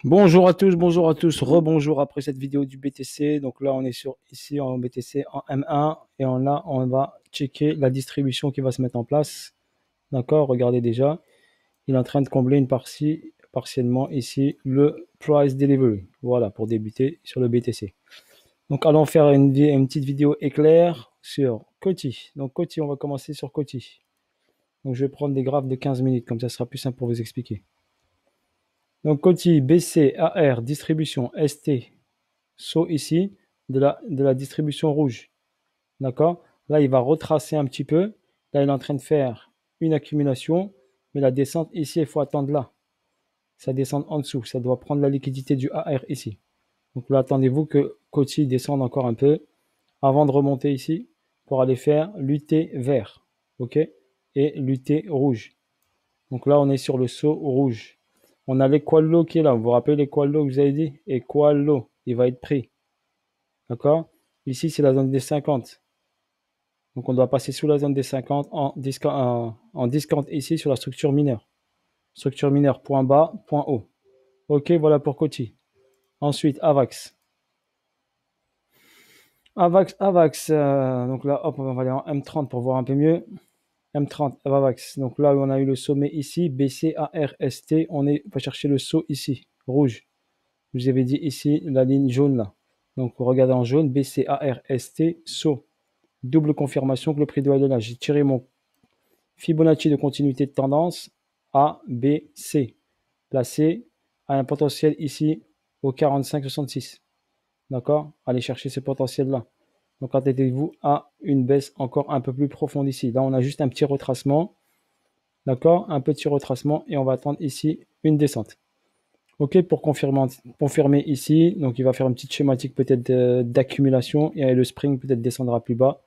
Bonjour à tous, rebonjour après cette vidéo du BTC. Donc là, on est ici en BTC en M1 et on va checker la distribution qui va se mettre en place. D'accord, regardez déjà, il est en train de combler une partie partiellement ici le price delivery. Voilà pour débuter sur le BTC. Donc allons faire une petite vidéo éclair sur Coty. Donc Coty, on va commencer sur Coty. Donc je vais prendre des graphes de 15 minutes, comme ça sera plus simple pour vous expliquer. Donc Coty, BC, AR, distribution, ST, saut ici de la distribution rouge. D'accord. Là, il va retracer un petit peu. Là, il est en train de faire une accumulation. Mais la descente ici, il faut attendre là. Ça descend en dessous. Ça doit prendre la liquidité du AR ici. Donc là, attendez-vous que Coty descende encore un peu avant de remonter ici pour aller faire l'UT vert. OK. Et l'UT rouge. Donc là, on est sur le saut rouge. On a l'équal qui est là. Vous vous rappelez l'équal que je vous avez dit? Equal il va être pris. D'accord. Ici, c'est la zone des 50. Donc, on doit passer sous la zone des 50 en discount ici sur la structure mineure. Structure mineure, point bas, point haut. OK, voilà pour Coty. Ensuite, AVAX. AVAX, donc là, hop, on va aller en M30 pour voir un peu mieux. M30, AVAX. Donc là, on a eu le sommet ici, BCARST. On va chercher le saut ici, rouge. Je vous avais dit ici, la ligne jaune là. Donc, regardez en jaune, BCARST, saut. Double confirmation que le prix doit aller là. J'ai tiré mon Fibonacci de continuité de tendance A, B, C. La C a un potentiel ici au 45,66. D'accord. Allez chercher ce potentiel-là. Donc attendez-vous à une baisse encore un peu plus profonde ici. Là, on a juste un petit retracement. D'accord. Un petit retracement et on va attendre ici une descente. OK, pour confirmer ici. Donc il va faire une petite schématique peut-être d'accumulation et le spring peut-être descendra plus bas.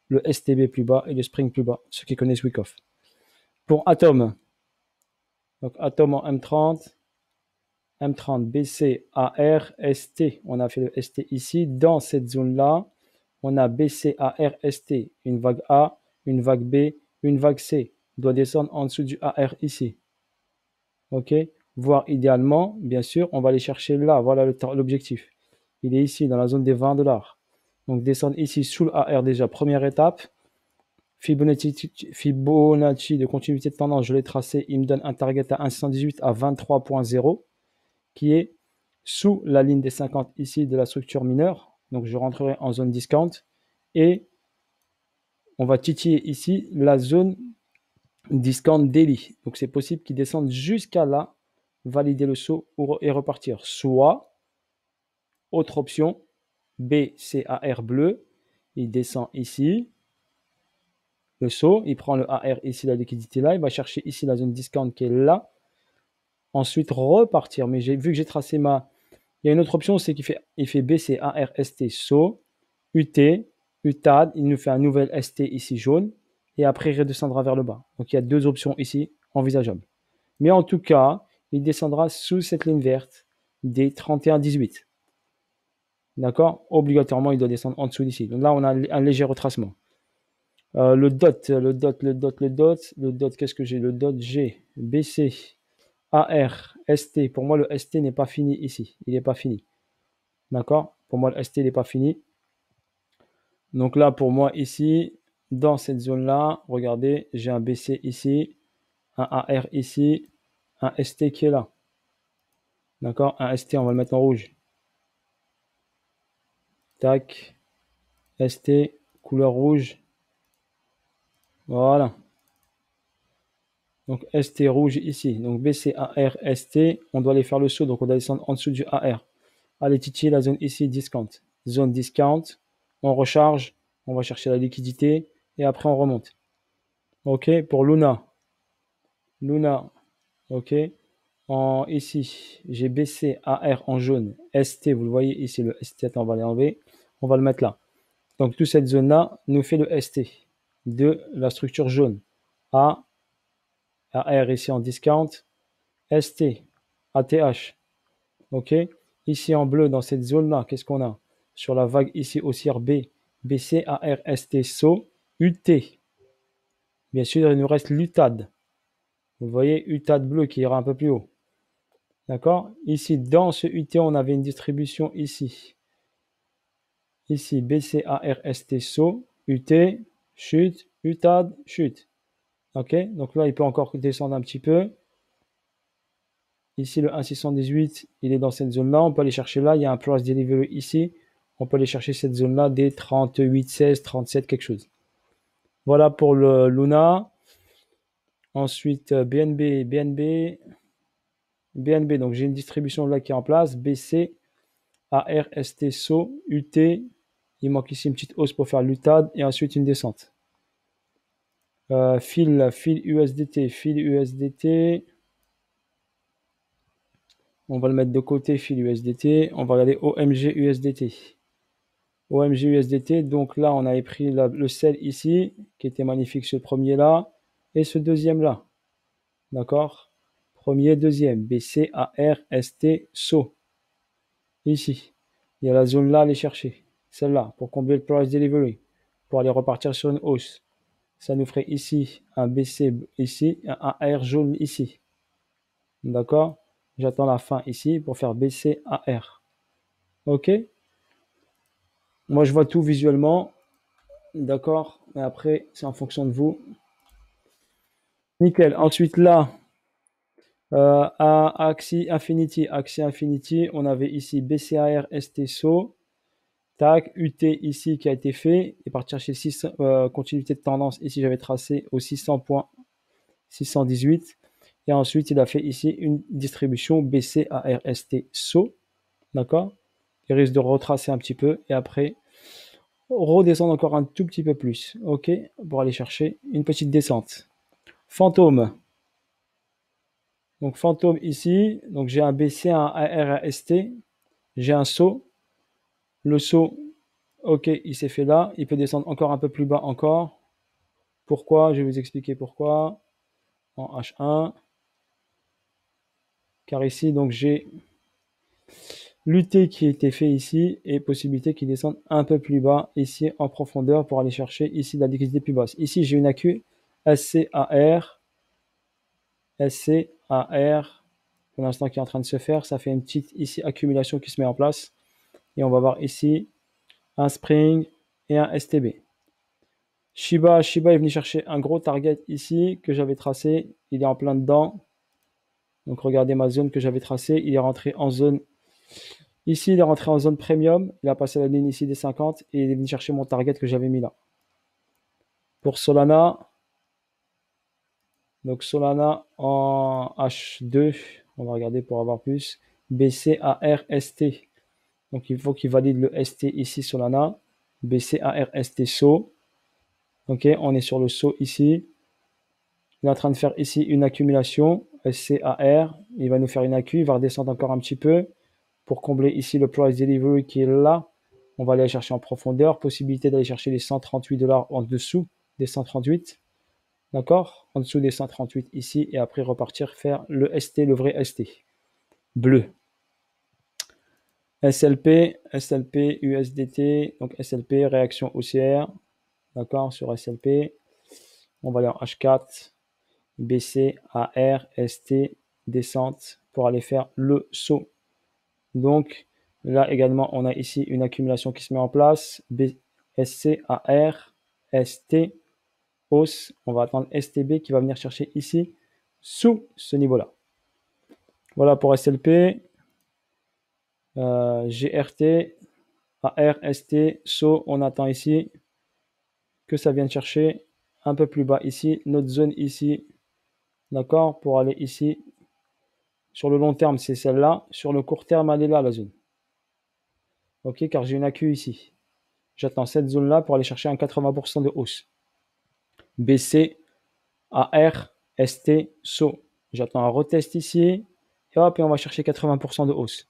Le STB plus bas et le spring plus bas. Ceux qui connaissent Wyckoff. Pour Atom, donc Atom en M30, M30, BC, AR, ST. On a fait le ST ici. Dans cette zone-là, on a BC, AR, ST. Une vague A, une vague B, une vague C. On doit descendre en dessous du AR ici. OK. Voire idéalement, bien sûr, on va aller chercher là. Voilà l'objectif. Il est ici, dans la zone des 20 $. Donc descendre ici sous le AR déjà, première étape. Fibonacci de continuité de tendance, je l'ai tracé. Il me donne un target à 1,118 à 23,0 qui est sous la ligne des 50 ici de la structure mineure. Donc je rentrerai en zone discount et on va titiller ici la zone discount daily. Donc c'est possible qu'il descende jusqu'à là, valider le saut et repartir. Soit, autre option, BCAR bleu, il descend ici, le saut, il prend le AR ici, la liquidité là, il va chercher ici la zone discount qui est là, ensuite repartir. Mais vu que j'ai tracé il y a une autre option, c'est qu'il fait BC, AR, ST, saut, UT, UTAD, il nous fait un nouvel ST ici jaune, et après il redescendra vers le bas. Donc il y a deux options ici envisageables. Mais en tout cas, il descendra sous cette ligne verte des 31,18. D'accord. Obligatoirement, il doit descendre en dessous d'ici. Donc là, on a un léger retracement. Le dot, qu'est-ce que j'ai? Le dot G, BC, AR, ST. Pour moi, le ST n'est pas fini ici. Il n'est pas fini. D'accord. Pour moi, le ST n'est pas fini. Donc là, pour moi, ici, dans cette zone-là, regardez, j'ai un BC ici, un AR ici, un ST qui est là. D'accord. Un ST, on va le mettre en rouge. Tac. ST, couleur rouge. Voilà. Donc ST rouge ici. Donc BC, AR, ST. On doit aller faire le saut. Donc on doit descendre en dessous du AR. Allez titiller la zone ici, discount. Zone discount. On recharge. On va chercher la liquidité. Et après, on remonte. OK. Pour Luna. Luna. OK. Ici, j'ai BC, AR en jaune. ST, vous le voyez ici, le ST. Attends, on va l'enlever. On va le mettre là. Donc toute cette zone-là nous fait le ST de la structure jaune. A, AR ici en discount. ST, ATH. OK. Ici en bleu, dans cette zone-là, qu'est-ce qu'on a? Sur la vague ici haussière B, BC, AR, ST, SO, UT. Bien sûr, il nous reste l'UTAD. Vous voyez, UTAD bleu qui ira un peu plus haut. D'accord? Ici, dans ce UT, on avait une distribution ici. Ici, BCARST, saut, UT, chute, UTAD, chute. OK? Donc là, il peut encore descendre un petit peu. Ici, le 1,618, il est dans cette zone-là. On peut aller chercher là. Il y a un price delivery ici. On peut aller chercher cette zone-là des 38,16, 37, quelque chose. Voilà pour le Luna. Ensuite, BNB. Donc j'ai une distribution là qui est en place. BC, AR, ST, SO, UT. Il manque ici une petite hausse pour faire l'UTAD et ensuite une descente. Fil USDT. On va le mettre de côté, fil USDT. On va regarder OMG USDT. OMG USDT, donc là, on avait pris le sell ici, qui était magnifique, ce premier là, et ce deuxième là. D'accord? Premier, deuxième, BC, AR, ST, SO. Ici. Il y a la zone là à aller chercher. Celle-là, pour combler le price delivery. Pour aller repartir sur une hausse. Ça nous ferait ici un BC ici, un AR jaune ici. D'accord? J'attends la fin ici pour faire BC AR. OK? Moi, je vois tout visuellement. D'accord? Mais après, c'est en fonction de vous. Nickel. Ensuite, là, à Axie Infinity, on avait ici BCAR STSO. Tac, UT ici qui a été fait. Et partir chez 6, continuité de tendance. Ici, j'avais tracé au 600.618. Et ensuite, il a fait ici une distribution BCARST-SO. D'accord? Il risque de retracer un petit peu. Et après, redescendre encore un tout petit peu plus. OK? Pour aller chercher une petite descente. Fantôme. Donc, fantôme ici. Donc, j'ai un BC, un AR, un ST. J'ai un saut. Le saut, OK, il s'est fait là. Il peut descendre encore un peu plus bas encore. Pourquoi? Je vais vous expliquer pourquoi. En H1. Car ici, donc, j'ai l'UT qui a été fait ici et possibilité qu'il descende un peu plus bas ici en profondeur pour aller chercher ici la liquidité plus basse. Ici, j'ai une AQ SCAR. SCAR. Pour l'instant, qui est en train de se faire. Ça fait une petite ici accumulation qui se met en place. Et on va voir ici un Spring et un STB. Shiba est venu chercher un gros target ici que j'avais tracé. Il est en plein dedans. Donc regardez ma zone que j'avais tracée. Il est rentré en zone. Ici, il est rentré en zone premium. Il a passé la ligne ici des 50 et il est venu chercher mon target que j'avais mis là. Pour Solana, donc Solana en H2, on va regarder pour avoir plus. BCARST. Donc il faut qu'il valide le ST ici Solana. BCARST SO. Ok, on est sur le saut ici. Il est en train de faire ici une accumulation, SCAR. Il va nous faire une accu, il va redescendre encore un petit peu pour combler ici le price delivery qui est là. On va aller chercher en profondeur. Possibilité d'aller chercher les 138 $ en dessous des 138. D'accord? En dessous des 138 ici et après repartir faire le ST, le vrai ST. Bleu. SLP, USDT, donc SLP, réaction haussière. D'accord? Sur SLP. On va aller en H4. BC, AR, ST, descente pour aller faire le saut. Donc là également, on a ici une accumulation qui se met en place. SC, AR, ST, hausse. On va attendre STB qui va venir chercher ici sous ce niveau-là. Voilà pour SLP. GRT, AR, ST, saut. On attend ici que ça vienne chercher un peu plus bas ici. Notre zone ici. D'accord? Pour aller ici. Sur le long terme, c'est celle-là. Sur le court terme, elle est là, la zone. Ok, car j'ai une AQ ici. J'attends cette zone-là pour aller chercher un 80% de hausse. BC, AR, ST, SO. J'attends un retest ici. Et hop, et on va chercher 80% de hausse.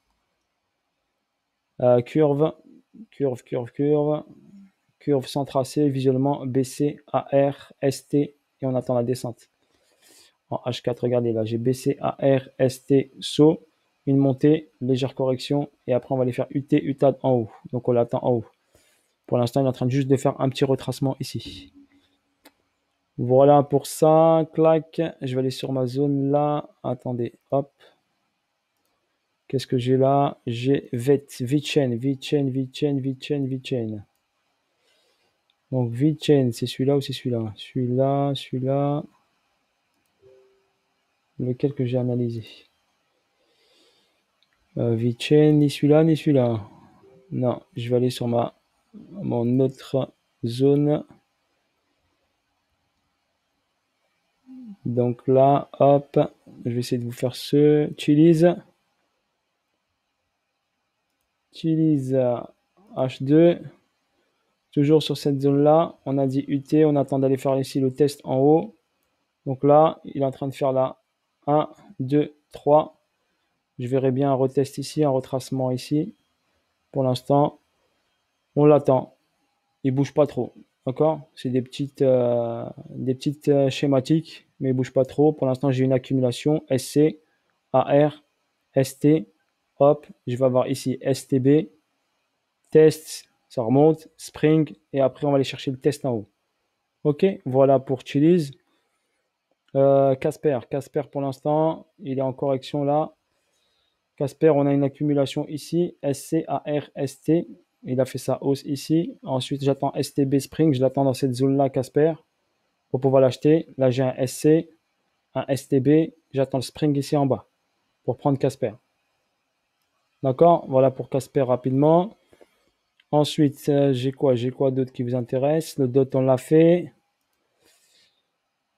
Curve sans tracé, visuellement BC, AR, ST. Et on attend la descente. En H4, regardez là, j'ai BC, AR, ST, SO. Une montée, légère correction. Et après, on va aller faire UT, UTAD en haut. Donc, on l'attend en haut. Pour l'instant, il est en train juste de faire un petit retracement ici. Voilà pour ça. Clac. Je vais aller sur ma zone là. Attendez. Hop. Qu'est-ce que j'ai là? J'ai VeChain, VeChain, VeChain, VeChain, VeChain. Donc VeChain, c'est celui-là ou c'est celui-là? Celui-là, celui-là. Lequel que j'ai analysé? VeChain, ni celui-là, ni celui-là. Non, je vais aller sur mon autre zone. Donc là, hop, je vais essayer de vous faire ce. Chiliz H2. Toujours sur cette zone-là. On a dit UT, on attend d'aller faire ici le test en haut. Donc là, il est en train de faire là 1, 2, 3. Je verrai bien un retest ici, un retracement ici. Pour l'instant, on l'attend. Il ne bouge pas trop. D'accord? C'est des petites schématiques, mais il ne bouge pas trop. Pour l'instant, j'ai une accumulation SC, AR, ST. Hop, je vais avoir ici STB, test, ça remonte, spring, et après, on va aller chercher le test en haut. Ok, voilà pour Chiliz. Casper, pour l'instant, il est en correction là. Casper, on a une accumulation ici, SC, AR, ST. Il a fait sa hausse ici. Ensuite, j'attends STB Spring. Je l'attends dans cette zone-là, Casper, pour pouvoir l'acheter. Là, j'ai un SC, un STB. J'attends le Spring ici en bas pour prendre Casper. D'accord? Voilà pour Casper rapidement. Ensuite, j'ai quoi? J'ai quoi d'autre qui vous intéresse? Le DOT, on l'a fait.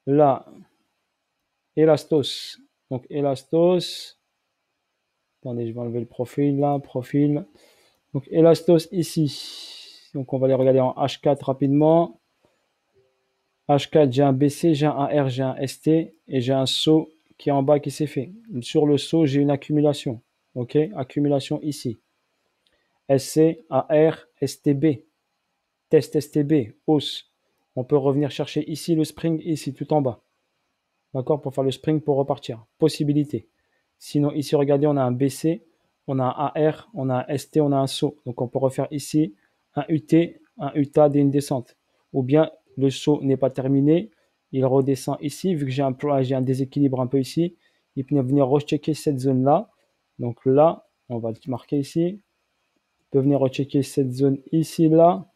Là, Elastos. Donc, Elastos. Attendez, je vais enlever le profil là. Profil. Donc, Elastos ici. Donc, on va les regarder en H4 rapidement. H4, j'ai un BC, j'ai un R, j'ai un ST et j'ai un saut qui est en bas qui s'est fait. Sur le saut, j'ai une accumulation. Ok, accumulation ici. SC, AR, STB. Test STB, hausse. On peut revenir chercher ici le spring, ici, tout en bas. D'accord, pour faire le spring pour repartir. Possibilité. Sinon, ici, regardez, on a un BC, on a un AR, on a un ST, on a un saut. Donc, on peut refaire ici un UT, un UTAD et une descente. Ou bien, le saut n'est pas terminé, il redescend ici. Vu que j'ai un déséquilibre un peu ici, il peut venir rechecker cette zone-là. Donc là, on va le marquer ici. Il peut venir rechecker cette zone ici, là.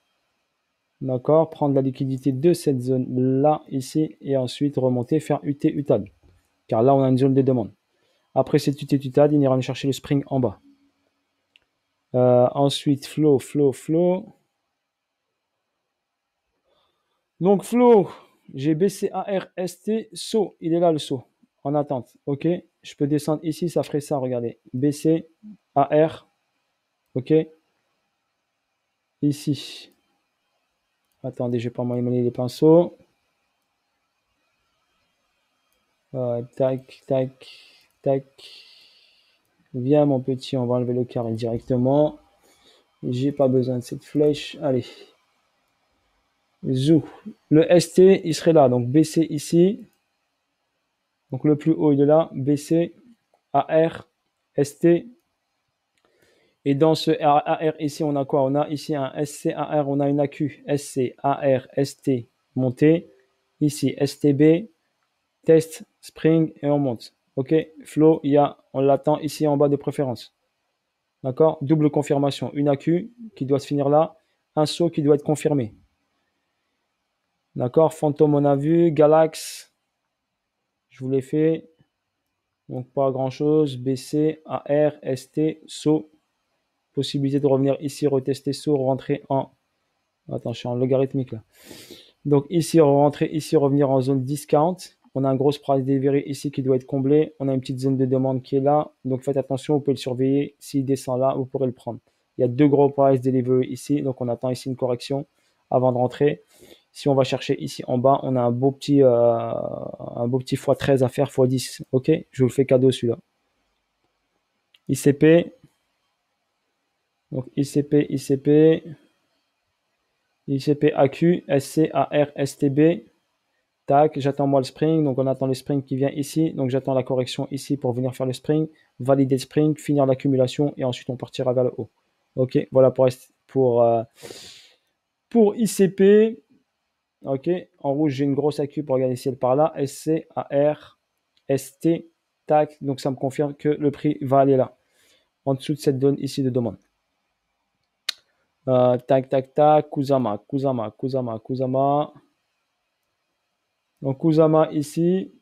D'accord, prendre la liquidité de cette zone-là, ici, et ensuite remonter, faire UT, UTAD. Car là, on a une zone de demande. Après cette UT, UTAD, il ira nous chercher le spring en bas. Ensuite, flow. Donc, flow, j'ai baissé AR, ST, saut. Il est là, le saut, en attente. OK, je peux descendre ici, ça ferait ça, regardez. BC, AR, OK, ici. Attendez, je vais pas m'emmener les pinceaux. Tac, tac, tac. Viens, mon petit, on va enlever le carré directement. J'ai pas besoin de cette flèche. Allez. Zou. Le ST, il serait là. Donc, BC ici. Donc, le plus haut, il est là. BC, AR, ST. Et dans ce AR ici, on a quoi? On a ici un SC, AR, on a une AQ. SC, AR, ST, montée. Ici, STB, test, spring, et on monte. OK, flow, on l'attend ici en bas de préférence. D'accord? Double confirmation. Une AQ qui doit se finir là. Un saut qui doit être confirmé. D'accord? Fantôme, on a vu. Galax, je vous l'ai fait. Donc, pas grand-chose. BC, AR, ST, saut. Possibilité de revenir ici, retester saut, rentrer en... Attends, je suis en logarithmique là. Donc, ici, rentrer ici, revenir en zone discount. On a un gros price delivery ici qui doit être comblé. On a une petite zone de demande qui est là. Donc, faites attention, vous pouvez le surveiller. S'il descend là, vous pourrez le prendre. Il y a deux gros price delivery ici. Donc, on attend ici une correction avant de rentrer. Si on va chercher ici en bas, on a un beau petit x13 à faire, x10. OK? Je vous le fais cadeau celui-là. ICP. Donc, ICP, AQ, SC, AR, STB. Tac, j'attends moi le spring. Donc, on attend le spring qui vient ici. Donc, j'attends la correction ici pour venir faire le spring. Valider le spring, finir l'accumulation et ensuite on partira vers le haut. OK, voilà pour ICP. OK, en rouge, j'ai une grosse AQ pour regarder si elle par là. SC, AR, ST, tac. Donc, ça me confirme que le prix va aller là. en dessous de cette zone ici de demande. Tac, tac, tac, Kusama, Kusama, Kusama, Kusama. Donc Kusama ici,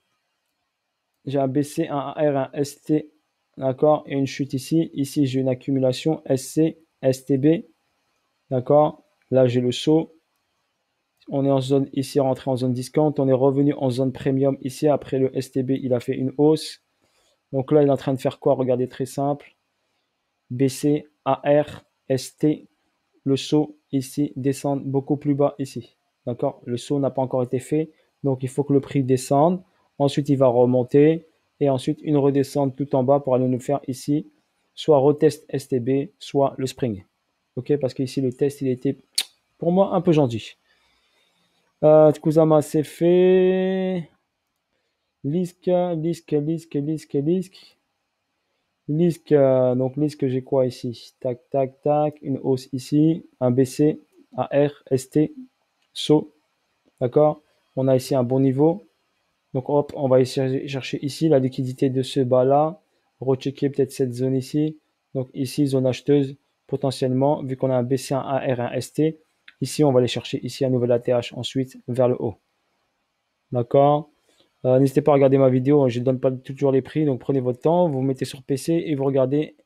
j'ai un BC, un AR, un ST, d'accord, et une chute ici. Ici, j'ai une accumulation SC, STB, d'accord. Là, j'ai le saut. On est en zone ici, rentré en zone discount. On est revenu en zone premium ici. Après le STB, il a fait une hausse. Donc là, il est en train de faire quoi? Regardez, très simple. BC, AR, ST, le saut ici, descendre beaucoup plus bas ici. D'accord? Le saut n'a pas encore été fait. Donc, il faut que le prix descende. Ensuite, il va remonter. Et ensuite, une redescente tout en bas pour aller nous faire ici, soit retest STB, soit le spring. OK? Parce qu'ici, le test, il était, pour moi, un peu gentil. Kusama, c'est fait. Lisk, Lisk, Lisk, Lisk, Lisk. Lisk, donc Lisk, j'ai quoi ici? Tac, tac, tac. Une hausse ici. Un BC, AR, ST, saut. D'accord? On a ici un bon niveau. Donc, hop, on va essayer chercher ici la liquidité de ce bas-là. Rechecker peut-être cette zone ici. Donc, ici, zone acheteuse, potentiellement, vu qu'on a un BC, un AR, un ST. Ici, on va aller chercher ici un nouvel ATH ensuite vers le haut. D'accord? N'hésitez pas à regarder ma vidéo. Je ne donne pas toujours les prix. Donc, prenez votre temps. Vous mettez sur PC et vous regardez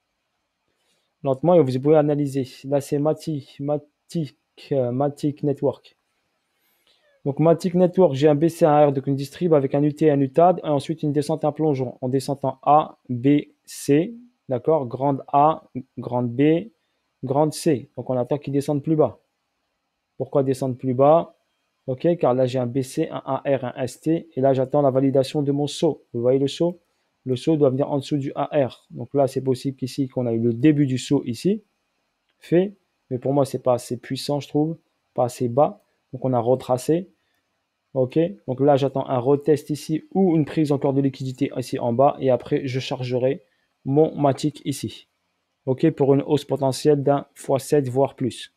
lentement et vous pouvez analyser. Là, c'est Matic Network. Donc, Matic Network, j'ai un BCAR, donc une distrib avec un UT et un UTAD, et ensuite une descente et un plongeon. En descendant A, B, C, d'accord? Grande A, grande B, grande C. Donc, on attend qu'ils descendent plus bas. Pourquoi descendre plus bas? OK, car là, j'ai un BC, un AR, un ST, et là, j'attends la validation de mon saut. Vous voyez le saut? Le saut doit venir en dessous du AR. Donc là, c'est possible qu'ici, qu'on a eu le début du saut ici, fait, mais pour moi, c'est pas assez puissant, je trouve, pas assez bas. Donc, on a retracé. OK, donc là, j'attends un retest ici ou une prise encore de liquidité ici en bas, et après, je chargerai mon Matic ici. OK, pour une hausse potentielle d'un x7, voire plus.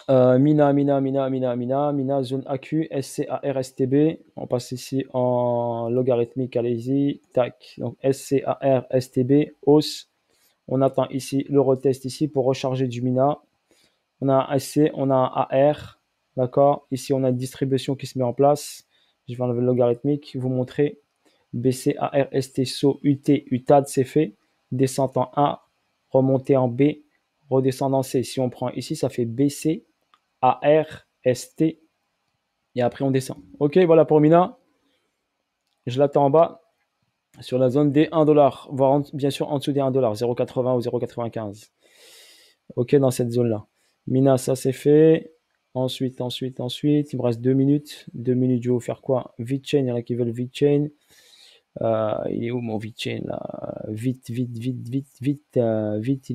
Mina, zone AQ, SCAR, STB. On passe ici en logarithmique, allez-y. Tac. Donc SCAR, STB, hausse. On attend ici le retest ici pour recharger du Mina. On a un SC, on a un AR. D'accord. Ici, on a une distribution qui se met en place. Je vais enlever le logarithmique. Vous montrer. BC, AR, ST, SO, UT, UTAD, c'est fait. Descente en A, remontée en B, redescendant en C. Si on prend ici, ça fait BC, AR, ST, et après on descend. Ok, voilà pour Mina. Je l'attends en bas sur la zone des 1$, voire bien sûr en dessous des 1$, 0,80 ou 0,95. Ok, dans cette zone-là. Mina, ça c'est fait. Ensuite, il me reste 2 minutes. 2 minutes, je vais vous faire quoi? VeChain, il y en a qui veulent VeChain. Il est où mon VeChain là? Vite, il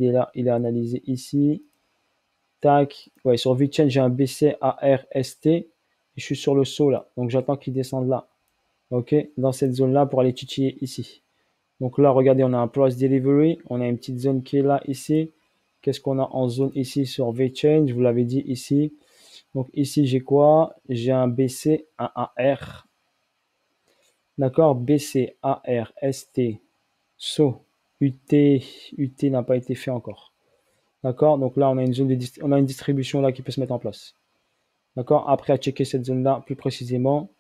est là, il est analysé ici. Tac, ouais, sur VeChain, j'ai un BC AR ST. Et je suis sur le saut là, donc j'attends qu'il descende là. Ok, dans cette zone là pour aller titiller ici. Donc là, regardez, on a un price delivery, on a une petite zone qui est là ici. Qu'est-ce qu'on a en zone ici sur VeChain? Je vous l'avais dit ici. Donc ici, j'ai quoi? J'ai un BC, un AR. D'accord, BC, AR, ST, SO, UT, UT n'a pas été fait encore. D'accord, donc là, on a une zone on a une distribution là qui peut se mettre en place. D'accord, après à checker cette zone-là plus précisément.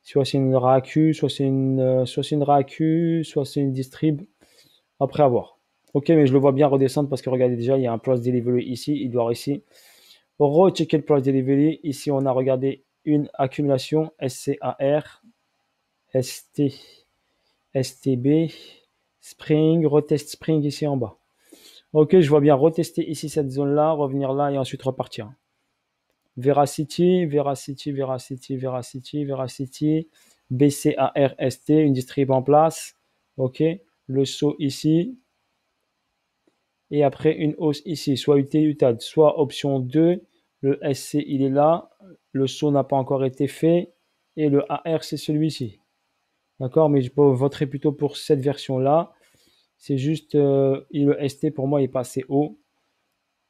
Soit c'est une RAQ, soit c'est une RAQ, soit c'est une distrib. Après à voir. Ok, mais je le vois bien redescendre parce que regardez déjà, il y a un price delivery ici. Il doit ici rechecker le price delivery. Ici, on a regardé une accumulation SCAR, ST, STB, Spring, retest Spring ici en bas. Ok, je vois bien retester ici cette zone-là, revenir là et ensuite repartir. Veracity, BCARST, une distrib en place. Ok, le saut ici. Et après une hausse ici, soit UT, UTAD, soit option 2. Le SC, il est là. Le saut n'a pas encore été fait. Et le AR, c'est celui-ci. D'accord, mais je voterai plutôt pour cette version-là. C'est juste, le ST pour moi, il est pas assez haut.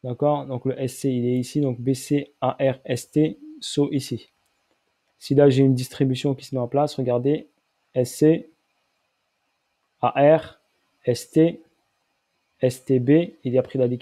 D'accord, donc le SC, il est ici. Donc BC, AR, ST, saut ici. Si là, j'ai une distribution qui se met en place, regardez. SC, AR, ST, STB, il a pris la liquidité.